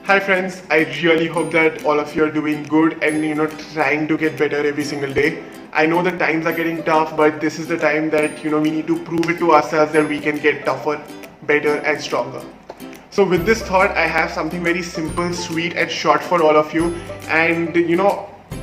Hi friends, I really hope that all of you are doing good and trying to get better every single day. I know the times are getting tough, but this is the time that we need to prove it to ourselves that we can get tougher, better and stronger. So with this thought, I have something very simple, sweet and short for all of you. And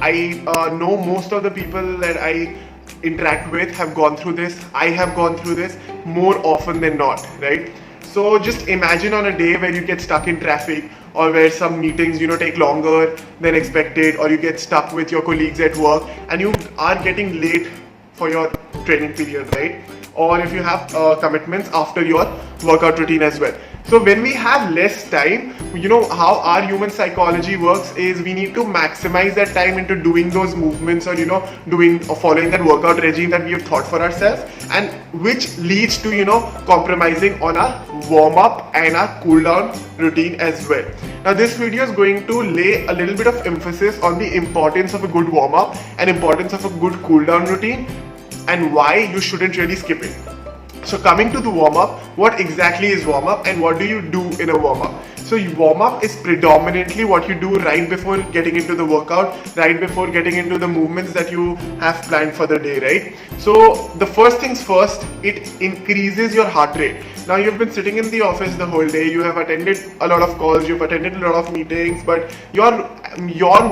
I know most of the people that I interact with have gone through this. I have gone through this more often than not, right? So just imagine on a day where you get stuck in traffic, or where some meetings take longer than expected, or you get stuck with your colleagues at work and you are getting late for your training period, right? Or if you have commitments after your workout routine as well. So when we have less time, how our human psychology works is we need to maximize that time into doing those movements, or doing or following that workout regime that we have thought for ourselves, and which leads to compromising on our warm up and our cool down routine as well. Now this video is going to lay a little bit of emphasis on the importance of a good warm up and importance of a good cool down routine, and why you shouldn't really skip it. So coming to the warm-up, what exactly is warm-up and what do you do in a warm-up? So warm-up is predominantly what you do right before getting into the workout, right before getting into the movements that you have planned for the day, right? So the first things first, it increases your heart rate. Now you've been sitting in the office the whole day, you have attended a lot of calls, you've attended a lot of meetings, but your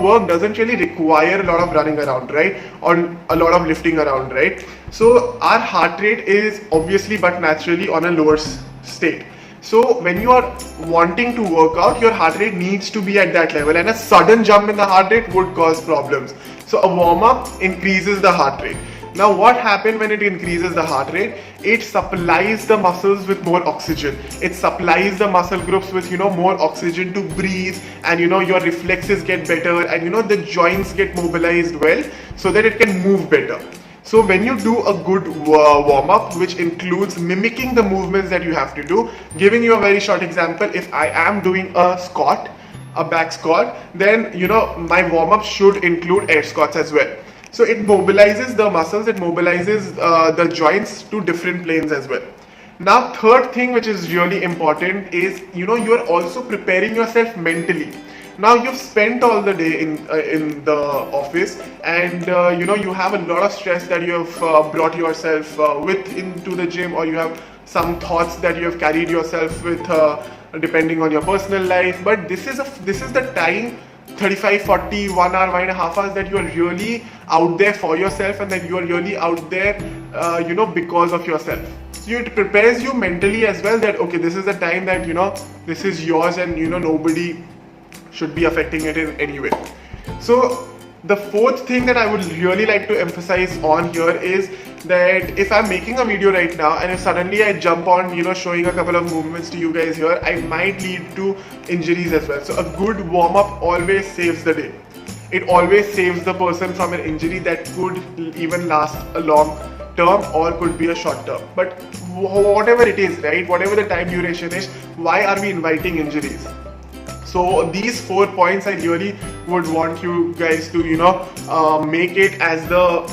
work doesn't really require a lot of running around, right? Or a lot of lifting around, right? So our heart rate is obviously but naturally on a lower state. So when you are wanting to work out, your heart rate needs to be at that level, and a sudden jump in the heart rate would cause problems. So a warm-up increases the heart rate. Now what happens when it increases the heart rate? It supplies the muscles with more oxygen. It supplies the muscle groups with more oxygen to breathe, and your reflexes get better, and the joints get mobilized well so that it can move better. So when you do a good warm-up, which includes mimicking the movements that you have to do, giving you a very short example, if I am doing a squat, a back squat, then my warm-up should include air squats as well. So it mobilizes the muscles, it mobilizes the joints to different planes as well. Now third thing which is really important is you are also preparing yourself mentally. Now you've spent all the day in the office, and you have a lot of stress that you have brought yourself with into the gym, or you have some thoughts that you have carried yourself with depending on your personal life. But this is the time, 35, 40, 1 hour, 1.5 hours, that you are really out there for yourself, and that you are really out there because of yourself. So it prepares you mentally as well that okay, this is the time that this is yours, and nobody should be affecting it in any way. So the fourth thing that I would really like to emphasize on here is that if I'm making a video right now, and if suddenly I jump on showing a couple of movements to you guys here, I might lead to injuries as well. So a good warm-up always saves the day. It always saves the person from an injury that could even last a long term or could be a short term. But whatever it is, right, whatever the time duration is, why are we inviting injuries? So these 4 points I really would want you guys to make it as the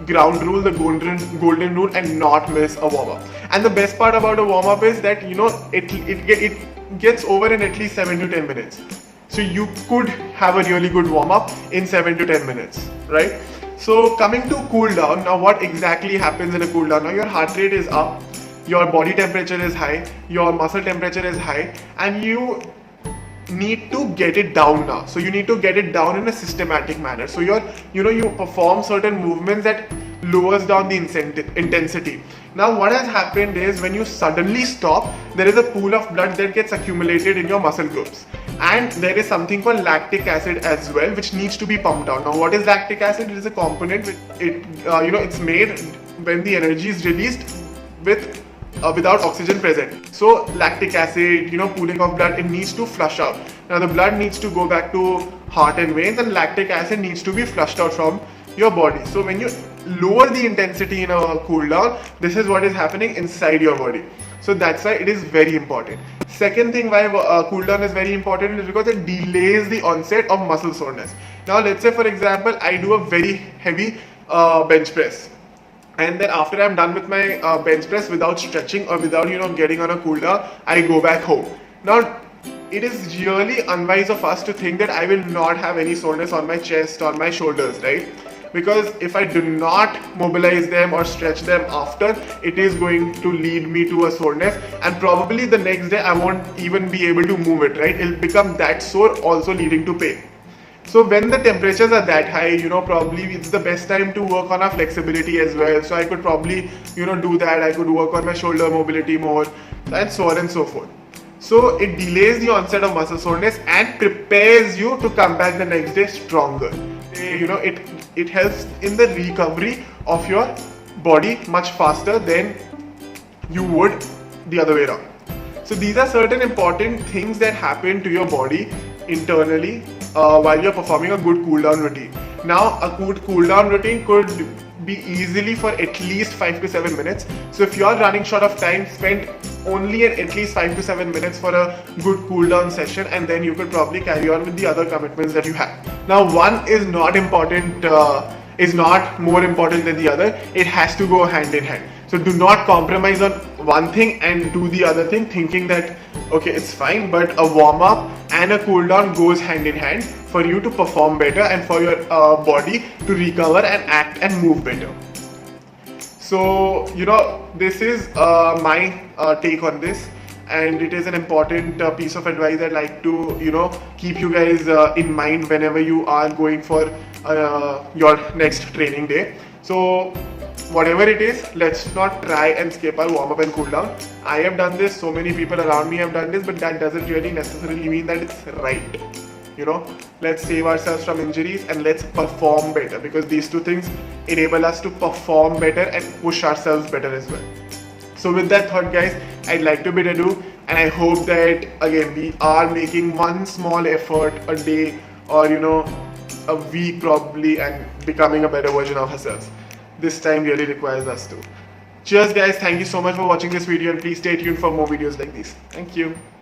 ground rule, the golden rule, and not miss a warm-up. And the best part about a warm-up is that it gets over in at least 7 to 10 minutes. So you could have a really good warm-up in 7 to 10 minutes, right? So coming to cool down, now what exactly happens in a cool down? Now your heart rate is up, your body temperature is high, your muscle temperature is high, and you need to get it down now. So you need to get it down in a systematic manner. So you perform certain movements that lowers down the intensity. Now what has happened is when you suddenly stop, there is a pool of blood that gets accumulated in your muscle groups, and there is something called lactic acid as well, which needs to be pumped out. Now what is lactic acid? It is a component it's made when the energy is released without oxygen present. So lactic acid, pooling of blood, it needs to flush out. Now the blood needs to go back to heart and veins, and lactic acid needs to be flushed out from your body. So when you lower the intensity in a cool down, this is what is happening inside your body. So that's why it is very important. Second thing why cool down is very important is because it delays the onset of muscle soreness. Now let's say for example I do a very heavy bench press, and then after I'm done with my bench press, without stretching or without getting on a cool down, I go back home. Now it is really unwise of us to think that I will not have any soreness on my chest or my shoulders, right? Because if I do not mobilize them or stretch them after, it is going to lead me to a soreness, and probably the next day I won't even be able to move it, right? It'll become that sore, also leading to pain. So when the temperatures are that high, probably it's the best time to work on our flexibility as well. So I could probably, do that. I could work on my shoulder mobility more, and so on and so forth. So it delays the onset of muscle soreness and prepares you to come back the next day stronger. It helps in the recovery of your body much faster than you would the other way around. So these are certain important things that happen to your body internally while you're performing a good cool down routine. Now, a good cool down routine could be easily for at least 5 to 7 minutes. So if you're running short of time, spend only at least 5 to 7 minutes for a good cool down session, and then you could probably carry on with the other commitments that you have. Now, one is not important, is not more important than the other. It has to go hand in hand. So do not compromise on one thing and do the other thing thinking that, okay, it's fine, but a warm up and a cool down goes hand in hand for you to perform better and for your body to recover and act and move better. So, this is my take on this, and it is an important piece of advice I'd like to, keep you guys in mind whenever you are going for your next training day. So, whatever it is, let's not try and skip our warm up and cool down. I have done this, so many people around me have done this, but that doesn't really necessarily mean that it's right. Let's save ourselves from injuries and let's perform better, because these two things enable us to perform better and push ourselves better as well. So with that thought, guys, I'd like to bid adieu, and I hope that again we are making one small effort a day or a week probably and becoming a better version of ourselves. This time really requires us to. Cheers guys, thank you so much for watching this video, and please stay tuned for more videos like these. Thank you.